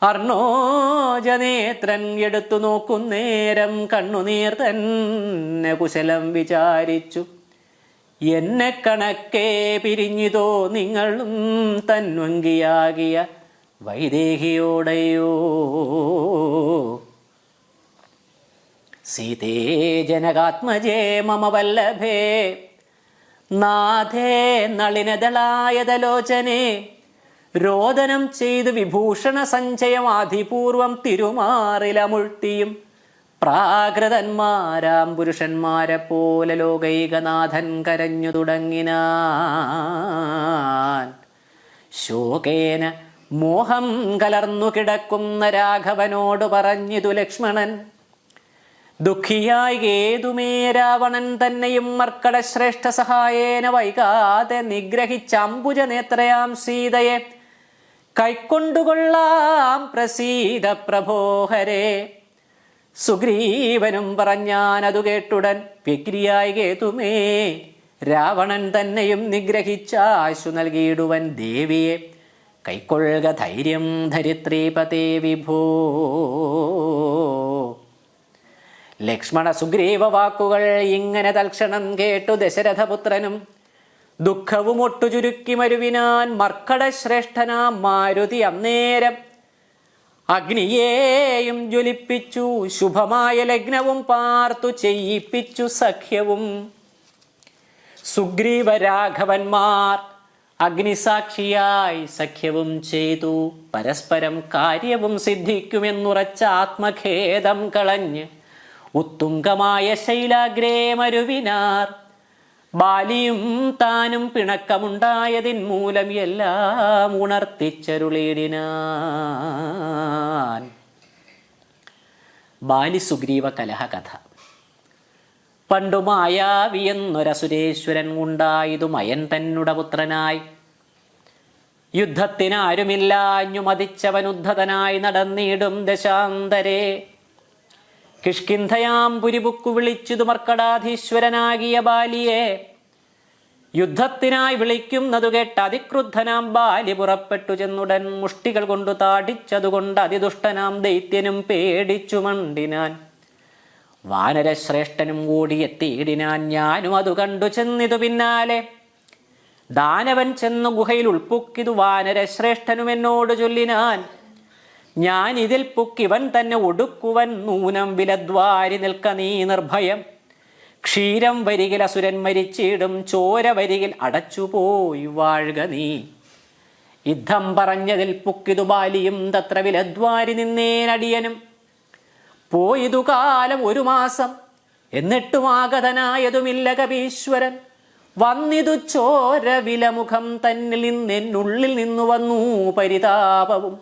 അർണോജനേത്രൻ എടുത്തു നോക്കുന്നേരം കണ്ണുനീർ തന്നെ കുശലം വിചാരിച്ചു. എന്നെ കണക്കേ പിരിഞ്ഞിതോ നിങ്ങളും തന്വങ്കിയാകിയ വൈദേഹിയോടയോ. സീതേ ജനകാത്മജേ മമ വല്ലഭേ നാഥേ നളിനദളായതലോചനേ. രോദനം ചെയ്തു വിഭൂഷണ സഞ്ചയം ആധിപൂർവം തിരുമാറിലമുഴ്ത്തിയും പ്രാകൃതന്മാരാം പുരുഷന്മാരെ പോലെ ലോകൈകനാഥൻ കരഞ്ഞു തുടങ്ങിനാൻ. ശോകേന മോഹം കലർന്നു കിടക്കുന്ന രാഘവനോട് പറഞ്ഞിതു ലക്ഷ്മണൻ. ദുഃഖിയായി ഏതുമേ രാവണൻ തന്നെയും മർക്കട ശ്രേഷ്ഠ സഹായേന വൈകാതെ നിഗ്രഹിച്ചംബുജ നേത്രയാം സീതയെ കൈക്കൊണ്ടുകൊള്ളാം പ്രസീത പ്രഭോഹരേ. സുഗ്രീവനും പറഞ്ഞാനതു കേട്ടുടൻ വ്യഗ്രിയായി കേതുമേ രാവണൻ തന്നെയും നിഗ്രഹിച്ചാശു നൽകിയിടുവൻ ദേവിയെ. കൈക്കൊള്ളുക ധൈര്യം ധരിത്രീപതേ വിഭോ. ലക്ഷ്മണ സുഗ്രീവ വാക്കുകൾ ഇങ്ങനെ തൽക്ഷണം കേട്ടു ദശരഥപുത്രനും ദുഃഖവും ഒട്ടു ചുരുക്കി മരുവിനാൻ. മർക്കട ശ്രേഷ്ഠനാം മാരുതി അന്നേരം അഗ്നിയേയും ജ്വലിപ്പിച്ചു. ശുഭമായ ലഗ്നവും പാർത്തു ചെയ്യിപ്പിച്ചു സഖ്യവും. സുഗ്രീവരാഘവന്മാർ അഗ്നിസാക്ഷിയായി സഖ്യവും ചെയ്തു. പരസ്പരം കാര്യവും സിദ്ധിക്കുമെന്നുറച്ച ആത്മഖേദം കളഞ്ഞ് ഉത്തുംഗമായ ശൈലാഗ്രേ മരുവിനാർ. ബാലിയും താനും പിണക്കമുണ്ടായതിൻ മൂലം എല്ലാം ഉണർത്തിച്ചരുളിയിടിനാൻ. ബാലി സുഗ്രീവ കലഹ കഥ. പണ്ടു മായാവി എന്നൊരസുരേശ്വരൻ ഉണ്ടായതു മയൻ തന്നുട പുത്രനായി. യുദ്ധത്തിനാരുമില്ലാഞ്ഞു മതിച്ചവനുദ്ധതനായി നടന്നിടും ദശാന്തരേ. കിഷ്കിന്ധയാം പുരിപുക്കു വിളിച്ചിതു മർക്കടാധീശ്വരനാകിയ ബാലിയെ യുദ്ധത്തിനായി വിളിക്കുന്നതു കേട്ട് അതിക്രുദ്ധനാം ബാലി പുറപ്പെട്ടു ചെന്നുടൻ മുഷ്ടികൾ കൊണ്ടു താടിച്ചതുകൊണ്ട് അതിദുഷ്ടനാം ദൈത്യനും പേടിച്ചു മണ്ടിനാൻ. വാനരശ്രേഷ്ഠനും കൂടി എത്തിയിടിനാൻ. ഞാനും അതു കണ്ടു ചെന്നിതു പിന്നാലെ. ദാനവൻ ചെന്നു ഗുഹയിൽ ഉൾപ്പുക്കിതു വാനരശ്രേഷ്ഠനും എന്നോട് ചൊല്ലിനാൻ. ഞാൻ ഇതിൽ പുക്കിവൻ തന്നെ ഒടുക്കുവൻ നൂനം വിലദ്വാരി നിൽക്ക നീ നിർഭയം. ക്ഷീരം വരികിൽ അസുരൻ മരിച്ചിടും ചോര വരികിൽ അടച്ചുപോയി വാഴുക നീ. യുദ്ധം പറഞ്ഞതിൽ പുക്കിതു ബാലിയും തത്ര വിലദ്വാരി നിന്നേനടിയനും. പോയിതു കാലം 1 മാസം എന്നിട്ടും ആഗതനായതുമില്ല കപീശ്വരൻ. വന്നിതു ചോര വിലമുഖം തന്നിൽ നിന്നുള്ളിൽ നിന്നു വന്നു പരിതാപവും.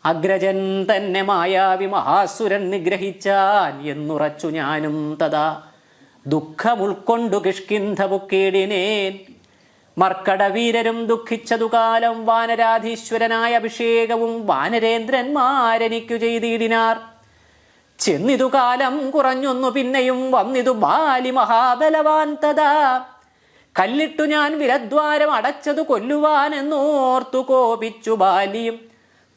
അഗ്രജൻ തന്നെ മായാവി മഹാസുരൻ നിഗ്രഹിച്ചാൻ എന്നുറച്ചു ഞാനും തഥാ ദുഃഖമുൾക്കൊണ്ടു കിഷ്കിന്ധ പുക്കീടിനേൻ. മർക്കടവീരരും ദുഃഖിച്ചതു കാലം വാനരാധീശ്വരനായ അഭിഷേകവും വാനരേന്ദ്രന്മാരെനിക്കു ചെയ്തിടിനാർ. ചെന്നിതു കാലം കുറഞ്ഞൊന്നു പിന്നെയും വന്നിതു ബാലി മഹാബലവാൻ തഥാ. കല്ലിട്ടു ഞാൻ വിലദ്വാരം അടച്ചതു കൊല്ലുവാൻ എന്നോർത്തു കോപിച്ചു ബാലിയും.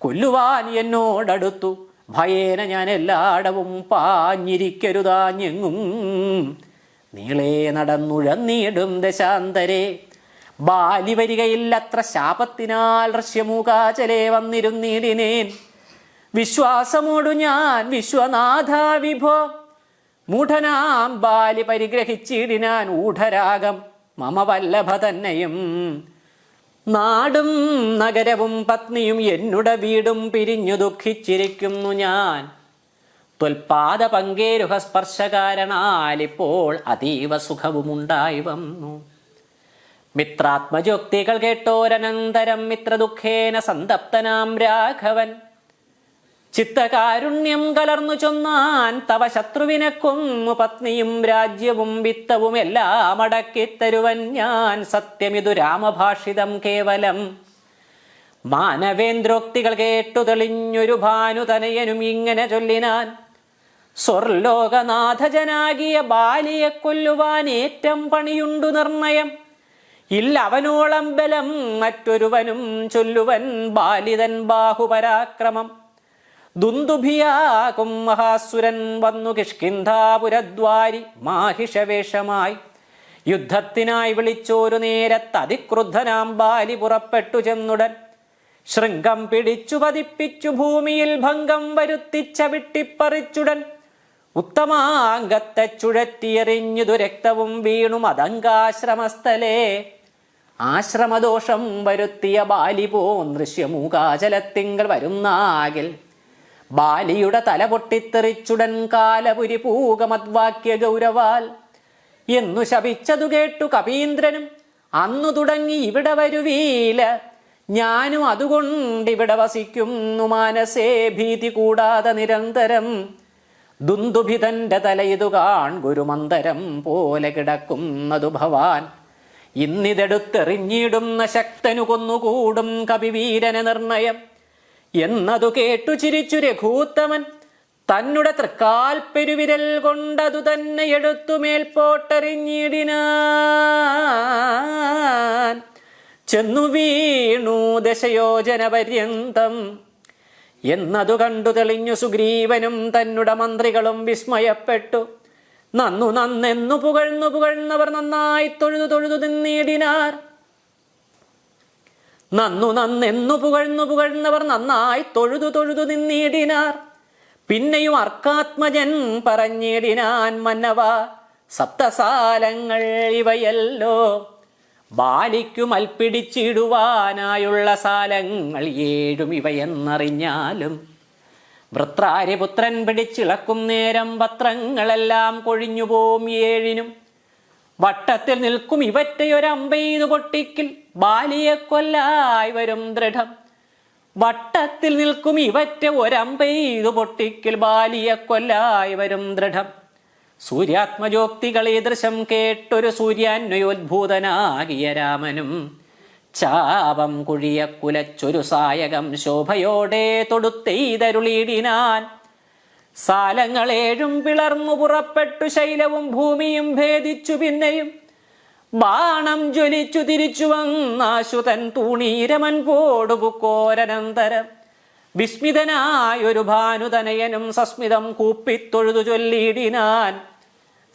കൊല്ലുവാൻ എന്നോടടുത്തു ഭയേന ഞാൻ എല്ലായിടവും പാഞ്ഞിരിക്കരുതാഞ്ഞെങ്ങും. നീളേ നടന്നുഴന്നിടും ദശാന്തരേ. ബാലി വരികയില്ലത്ര ശാപത്തിനാൽ ഋഷ്യമൂകാചലേ വന്നിരുന്നിടിനേൻ. വിശ്വാസമോടു ഞാൻ വിശ്വനാഥ വിഭോ. മൂഢനാം ബാലി പരിഗ്രഹിച്ചിടിനാൻ ഊഢരാഗം മമ വല്ലഭ തന്നെയും. നാടും നഗരവും പത്നിയും എന്നുട വീടും പിരിഞ്ഞു ദുഃഖിച്ചിരിക്കുന്നു ഞാൻ. ത്വൽപാദ പങ്കേരുഹ സ്പർശകാരണാലിപ്പോൾ അതീവ സുഖവുമുണ്ടായി വന്നു. മിത്രാത്മജോക്തികൾ കേട്ടോരനന്തരം മിത്രദുഃഖേന സന്തപ്തനാം രാഘവൻ ചിത്തകാരുണ്യം കലർന്നു ചൊന്നാൻ. തവ ശത്രുവിനെ കൊന്നു പത്നിയും രാജ്യവും വിത്തവും എല്ലാം അടക്കിത്തരുവൻ ഞാൻ. സത്യമിതു രാമഭാഷിതം കേവലം. മാനവേന്ദ്രോക്തികൾ കേട്ടു തെളിഞ്ഞൊരു ഭാനുതനയനും ഇങ്ങനെ ചൊല്ലിനാൻ. സ്വർലോകനാഥജനാകിയ ബാലിയെ കൊല്ലുവാൻ ഏറ്റം പണിയുണ്ടു നിർണയം. ഇല്ല അവനോളം ബലം മറ്റൊരുവനും ചൊല്ലുവൻ ബാലിതൻ ബാഹുപരാക്രമം. ദുന്ദുഭിയാകും മഹാസുരൻ വന്നു കിഷ്കിന്ധാപുരദ്വാരി മാഹിഷവേഷമായി. യുദ്ധത്തിനായി വിളിച്ചോരു നേരത്ത് അതിക്രുദ്ധനാം ബാലി പുറപ്പെട്ടു ചെന്നുടൻ. ശൃംഗം പിടിച്ചു പതിപ്പിച്ചു ഭൂമിയിൽ ഭംഗം വരുത്തിച്ച വിട്ടിപ്പറിച്ചുടൻ. ഉത്തമാംഗത്തെ ചുഴറ്റിയെറിഞ്ഞതു രക്തവും വീണു മതങ്കാശ്രമസ്ഥലേ. ആശ്രമദോഷം വരുത്തിയ ബാലി പോൻ ദൃശ്യമൂകാചലത്തിങ്കൽ വരുന്നാകിൽ. ബാലിയുടെ തല പൊട്ടിത്തെറിച്ചുടൻ കാലപുരി പൂകമദ്വാക്യ ഗൗരവാൽ എന്നു ശപിച്ചതു കേട്ടു കപീന്ദ്രനും. അന്നു തുടങ്ങി ഇവിടെ വരുവീല. ഞാനും അതുകൊണ്ടിവിടെ വസിക്കുന്നു മാനസേ ഭീതി കൂടാതെ നിരന്തരം. ദുന്ദുഭിതന്റെ തലയിതു കാൺ ഗുരുമന്തരം പോലെ കിടക്കുന്നതു ഭവാൻ. ഇന്നിതെടുത്തെറിഞ്ഞിടുന്ന ശക്തനു കൊന്നുകൂടും കപിവീരന നിർണയം. എന്നതു കേട്ടു ചിരിച്ചു രഘൂത്തമൻ. തന്നുടെ തൃക്കാൽ പെരുവിരൽ കൊണ്ടതു തന്നെ എടുത്തു മേൽപോട്ടെറിഞ്ഞിടിനാൻ. ചെന്നു വീണു ദശയോജന പര്യന്തം. എന്നതു കണ്ടു തെളിഞ്ഞു സുഗ്രീവനും തന്നുടെ മന്ത്രികളും വിസ്മയപ്പെട്ടു. നന്നു നന്നെന്നു പുകഴ്ന്നവർ നന്നായി തൊഴുതു നിന്നിടിനാർ. നന്നു നന്നെന്നു പുകഴ്ന്നവർ നന്നായി തൊഴുതു നിന്നിടിനാർ. പിന്നെയും അർക്കാത്മജൻ പറഞ്ഞിടിനാൻ. മന്നവ സപ്തസാലങ്ങൾ ഇവയല്ലോ. ബാലിക്കു മൽപ്പിടിച്ചിടുവാനായുള്ള സാലങ്ങൾ 7 ഇവയെന്നറിഞ്ഞാലും. വൃത്രാരിപുത്രൻ പിടിച്ചിളക്കും നേരം പത്രങ്ങളെല്ലാം കൊഴിഞ്ഞുപോം 7. വട്ടത്തിൽ നിൽക്കും ഇവറ്റയൊരമ്പെയ്തു പൊട്ടിക്കിൽ ബാലിയെ കൊല്ലായി വരും ദൃഢം. വട്ടത്തിൽ നിൽക്കും ഇവറ്റ ഒരമ്പെയ്തു പൊട്ടിക്കിൽ ബാലിയെ കൊല്ലായി വരും ദൃഢം. സൂര്യാത്മജോക്തികൾ ഈ ദൃശം കേട്ടൊരു സൂര്യാന്വയോദ്ഭൂതനാകിയ രാമനും ചാപം കുഴിയ കുലച്ചൊരു സായകം ശോഭയോടെ തൊടുത്തെയ്തരുളിയിടിനാൻ. സാലങ്ങളേഴും പിളർന്നു പുറപ്പെട്ടു ശൈലവും ഭൂമിയും ഭേദിച്ചു. പിന്നെയും ബാണം ജ്വലിച്ചു തിരിച്ചു വന്നാശുതൻ തൂണീരമൻ പോടുപുക്കോരനന്തരം വിസ്മിതനായൊരു ഭാനുതനയനും സസ്മിതം കൂപ്പിത്തൊഴുതു ചൊല്ലിയിടിനാൻ.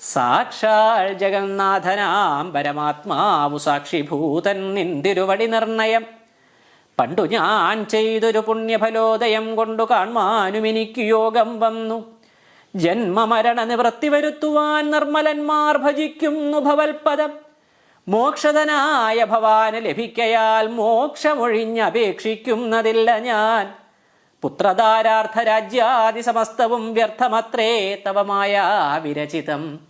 സാക്ഷാൽ ജഗന്നാഥനാം പരമാത്മാവു സാക്ഷിഭൂതൻ നിന്തിരുവടി നിർണയം പണ്ടു ഞാൻ ചെയ്തൊരു പുണ്യഫലോദയം കൊണ്ടു കാൺമാനും എനിക്ക് യോഗം വന്നു. ജന്മമരണ നിവൃത്തി വരുത്തുവാൻ നിർമ്മലന്മാർ ഭജിക്കുന്നു ഭവൽപദം. മോക്ഷതനായ ഭവാന് ലഭിക്കയാൽ മോക്ഷമൊഴിഞ്ഞപേക്ഷിക്കുന്നതില്ല ഞാൻ. പുത്രധാരാർത്ഥ രാജ്യാദി സമസ്തവും വ്യർത്ഥമത്രേ തവമായ വിരചിതം.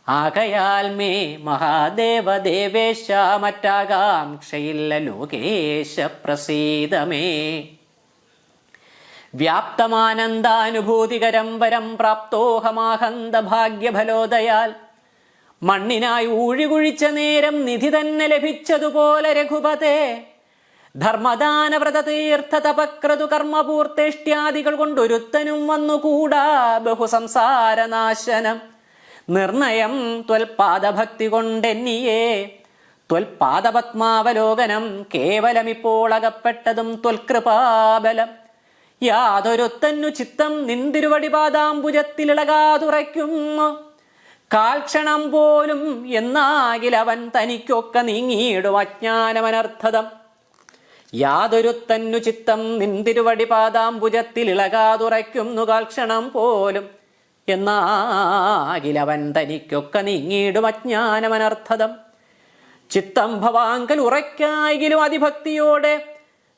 ആകയാൽ മേ മഹാദേവ ദേവേശ മറ്റാകാംക്ഷയില്ല ലോകേശ പ്രസീദമേ. വ്യാപ്തമാനന്ദാനുഭൂതികരം വരം പ്രാപ്തോഹമാഹന്ത ഭാഗ്യഫലോദയാൽ മണ്ണിനായി ഊഴികുഴിച്ച നേരം നിധി തന്നെ ലഭിച്ചതുപോലെ രഘുപതേ. ധർമ്മദാന വ്രത തീർത്ഥ തപക്രതു കർമ്മപൂർത്തേഷ്ട്യാദികൾ കൊണ്ടൊരുത്തനും വന്നുകൂടാ ബഹുസംസാരനാശനം. നിർണയം ത്വൽപാദഭക്തി കൊണ്ടെന്നിയേ. ത്വൽപാദപത്മാവലോകനം കേവലമിപ്പോൾ അകപ്പെട്ടതും ത്വൽകൃപാബലം. യാതൊരുത്തന്നു ചിത്തം നിന്തിരുവടിപാദാംബുജത്തിലിളകാതുറയ്ക്കുന്നു. കാൽക്ഷണം പോലും എന്നാകിലവൻ തനിക്കൊക്കെ നീങ്ങിയിടും അജ്ഞാനമനർത്ഥതം. യാതൊരുത്തന്നു ചിത്തം നിന്തിരുവടിപാദാംബുജത്തിലിളകാതുറയ്ക്കുന്നു. കാൽക്ഷണം പോലും എന്നാകിലവൻ തനിക്കൊക്കെ നീങ്ങിയിടും അജ്ഞാനമനർത്ഥതം. ചിത്തം ഭവാങ്കൽ ഉറയ്ക്കായെങ്കിലും അതിഭക്തിയോടെ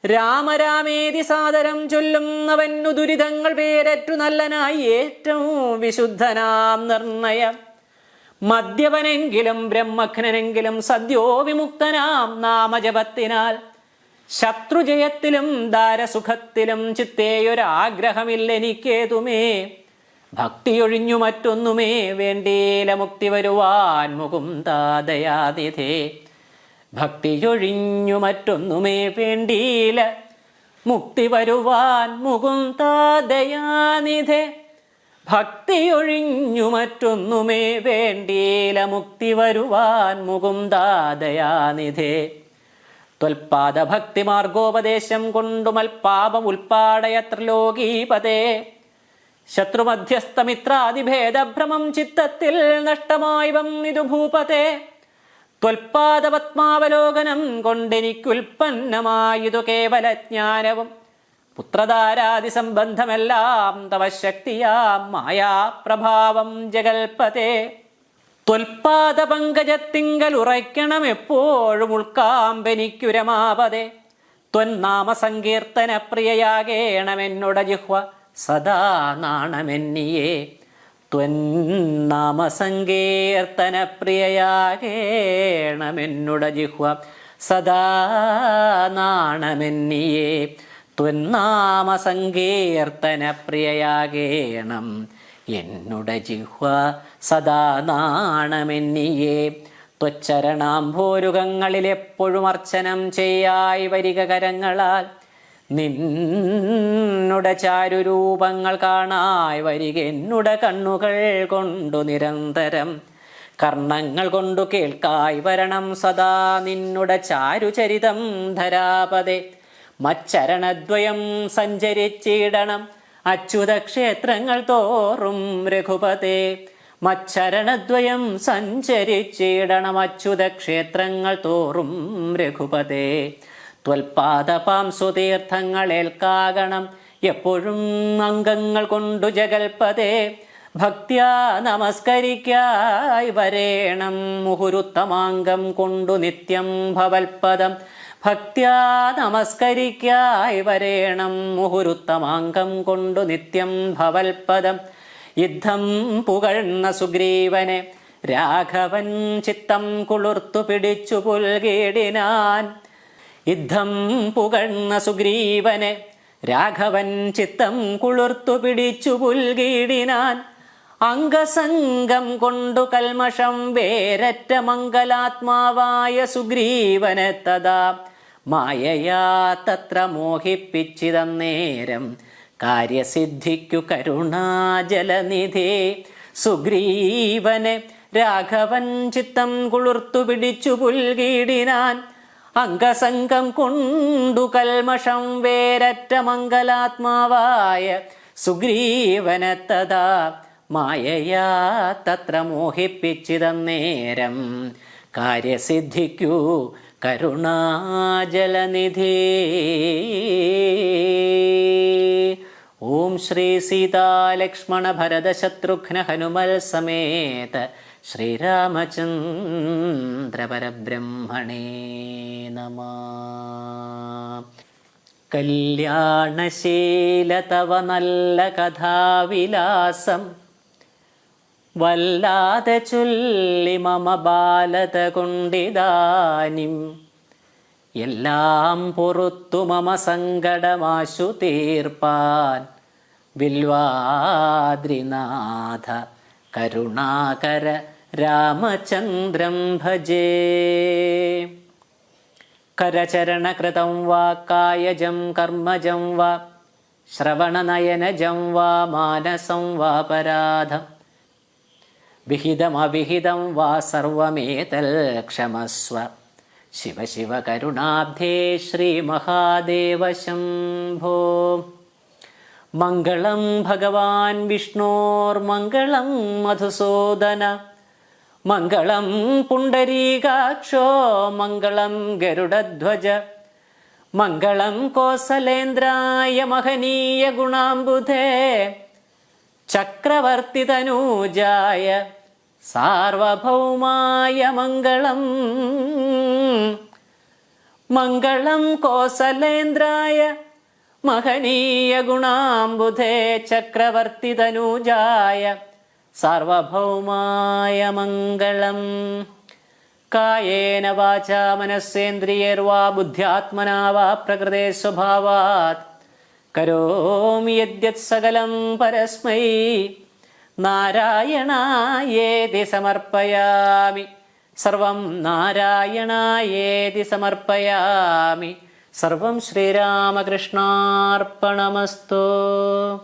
രാമരാമേതി സാദരം ചൊല്ലുന്നവന്നു ദുരിതങ്ങൾ പേരറ്റു നല്ലനായി ഏറ്റവും വിശുദ്ധനാം നിർണയം. മദ്യപനെങ്കിലും ബ്രഹ്മഘ്നെങ്കിലും സദ്യോ വിമുക്തനാം നാമജപത്തിനാൽ ശത്രുജയത്തിലും ദാരസുഖത്തിലും ചിത്തേയൊരാഗ്രഹമില്ലെനിക്കേതുമേ. ഭക്തിയൊഴിഞ്ഞു മറ്റൊന്നുമേ വേണ്ടീല മുക്തി വരുവാൻ മുകുന്ദാദയാനിധേ. ഭക്തിയൊഴിഞ്ഞു മറ്റൊന്നുമേ വേണ്ടീല മുക്തി വരുവാൻ മുകുന്ദാദയാനിധേ. ഭക്തിയൊഴിഞ്ഞു മറ്റൊന്നുമേ വേണ്ടീല മുക്തി വരുവാൻ മുകുന്ദാദയാനിധേ. ത്വൽപാദഭക്തി മാർഗോപദേശം കൊണ്ടു മൽപാപം ഉൽപ്പാടയത്ര ലോകീപതേ. ശത്രുമധ്യസ്ഥമിത്രാദിഭേദഭ്രമം ചിത്തത്തിൽ നഷ്ടമായി വന്നിതു ഭൂപതേ. ത്വൽപാദപത്മാവലോകനം കൊണ്ടെനിക്കുൽപ്പന്നമായതു കേവലജ്ഞാനവും പുത്രധാരാദി സംബന്ധമെല്ലാം തവ ശക്തിയാം മായാപ്രഭാവം ജഗൽപതേ. ത്വൽപാദപങ്കജത്തിങ്കൽ ഉറയ്ക്കണം എപ്പോഴും ഉൾക്കാമ്പെനിക്കുരമാപതേ. ത്വന്നാമ സങ്കീർത്തന പ്രിയയാകേണമെന്നുട ജിഹ്വ സദാ നാണമെന്നിയേ. ത്വന്നാമ സങ്കീർത്തന പ്രിയയാകേണമെന്നുട ജിഹ്വ സദാ നാണമെന്നിയേ. ത്വന്നാമ സങ്കീർത്തന പ്രിയയാകേണം എന്നുട ജിഹ്വ സദാ നാണമെന്നിയേ. ത്വച്ചരണാംഭോരുകങ്ങളിൽ എപ്പോഴും അർച്ചനം ചെയ്യായി വരിക കരങ്ങളാൽ. നിന്നുട ചാരുരൂപങ്ങൾ കാണായി വരിക എന്നുട കണ്ണുകൾ കൊണ്ടു നിരന്തരം. കർണങ്ങൾ കൊണ്ടു കേൾക്കായി വരണം സദാ നിന്നുട ചാരുചരിതം ധരാപതേ. മച്ചരണദ്വയം സഞ്ചരിച്ചിടണം അച്യുത ക്ഷേത്രങ്ങൾ തോറും രഘുപതേ. മച്ചരണദ്വയം സഞ്ചരിച്ചിടണം അച്യുത ക്ഷേത്രങ്ങൾ തോറും രഘുപതേ. ത്വൽപാദപാംസുതീർത്ഥങ്ങളേൽക്കാകണം എപ്പോഴും അംഗങ്ങൾ കൊണ്ടു ജഗൽപതേ. ഭക്ത്യാ നമസ്കരിക്കായി വരേണം മുഹുരുത്തമാംഗം കൊണ്ടു നിത്യം ഭവൽപദം. ഭക്ത്യാ നമസ്കരിക്കായി വരേണം മുഹുരുത്തമാംഗം കൊണ്ടു നിത്യം ഭവൽപദം. യുദ്ധം പുകഴ്ന്ന സുഗ്രീവനെ രാഘവൻ ചിത്തം കുളിർത്തു പിടിച്ചു പുൽകിടിനാൻ. യുദ്ധം പുകഴ്ന്ന സുഗ്രീവനെ രാഘവൻ ചിത്തം കുളിർത്തു പിടിച്ചു പുൽകിടിനാൻ. അംഗസംഗം കൊണ്ടു കൽമഷം വേരറ്റ മംഗലാത്മാവായ സുഗ്രീവനെ തഥാ മായയാ തത്ര മോഹിപ്പിച്ചിതന്നേരം കാര്യസിദ്ധിക്കു കരുണാജലനിധേ. സുഗ്രീവനെ രാഘവൻ ചിത്തം കുളിർത്തു പിടിച്ചു പുൽകീടിനാൻ. അംഗസംഗം കൊണ്ടു കൽമഷം വേരറ്റ മംഗലാത്മാവായ സുഗ്രീവനത്തതാ മായയാ തത്ര മോഹിപ്പിച്ചിതന്നേരം കാര്യസിദ്ധിക്കു കരുണാജലനിധേ. ഓം ശ്രീ സീതാലക്ഷ്മണ ഭരത ശത്രുഘ്ന ഹനുമൽ സമേത ശ്രീരാമചന്ദ്ര പരബ്രഹ്മണേ നമഃ. കല്യാണശീല തവ നല്ല കഥാവിലാസം വല്ലാതെ ചൊല്ലി മമ ബാലത കൊണ്ടിതാനിം. എല്ലാം പൊറുത്തു മമ സങ്കടമാശു തീർപ്പാൻ വില്വാദ്രിനാഥ കരുണാകര രാമചന്ദ്രം ഭജേ. കരചരണകൃതം വാ കായജം കർമ്മജം വാ ശ്രവണനയനജം വാ മാനസം വാപരാധം വിഹിതമവിഹിതം വാ സർവമേതൽ ക്ഷമസ്വ. ശിവ ശിവ കരുണാബ്ധേ ശ്രീ മഹാദേവ ശംഭോ. മംഗളം ഭഗവാൻ വിഷ്ണോർമംഗളം മധുസൂദന. മംഗളം പുണ്ടരീകാക്ഷോ മംഗളം ഗരുഡധ്വജ. മംഗളം കോസലേന്ദ്രായ മഹനീയ ഗുണാംബുധേ. ചക്രവർത്തിതനൂജായ സാർവഭൗമായ മംഗളം. മംഗളം കോസലേന്ദ്രായ മഹനീയ ഗുണാംബുധേ. ചക്രവർത്തിതനൂജായ സാർവഭൗമായ മംഗളം. കായേന വാചാ മനസ്സേന്ദ്രിയൈർവാ ബുദ്ധ്യാത്മനാ വാ പ്രകൃതേ സ്വഭാവാത് കരോമി യദ്യത് സകലം പരസ്മൈ നാരായണായേതി സമർപ്പയാമി. സർവം നാരായണായേതി സമർപ്പയാമി. സർവം ശ്രീരാമകൃഷ്ണാർപ്പണമസ്തു.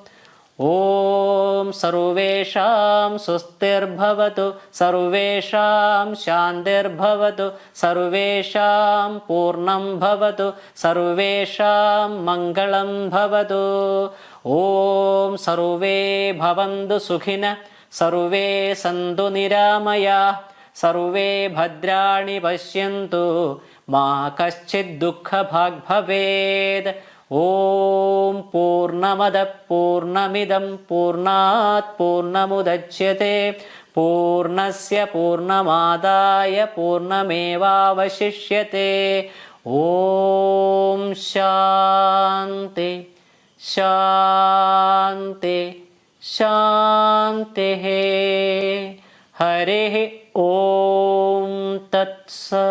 ഓം സർവേഷാം സ്വസ്തിർഭവതു സർവേഷാം ശാന്തിർഭവതു സർവേഷാം പൂർണ്ണം ഭവതു സർവേഷാം മംഗളം ഭവതു. ഓം സർവേ ഭവന്തു സുഖിനഃ സർവേ സന്തു നിരാമയാഃ സർവേ ഭദ്രാണി പശ്യന്തു മാ കശ്ചിത് ദുഃഖഭാഗ് ഭവേത്. ഓം പൂർണ്ണമദഃ പൂർണ്ണമിദം പൂർണ്ണാത് പൂർണ്ണമുദച്യത്തെ പൂർണ്ണസ്യ പൂർണ്ണമാദായ പൂർണ്ണമേവാവശിഷ്യത്തെ. ഓം ശാന്തി ശാന്തി ശാന്തിഃ. ഹരിഃ ഓം തത്സത്.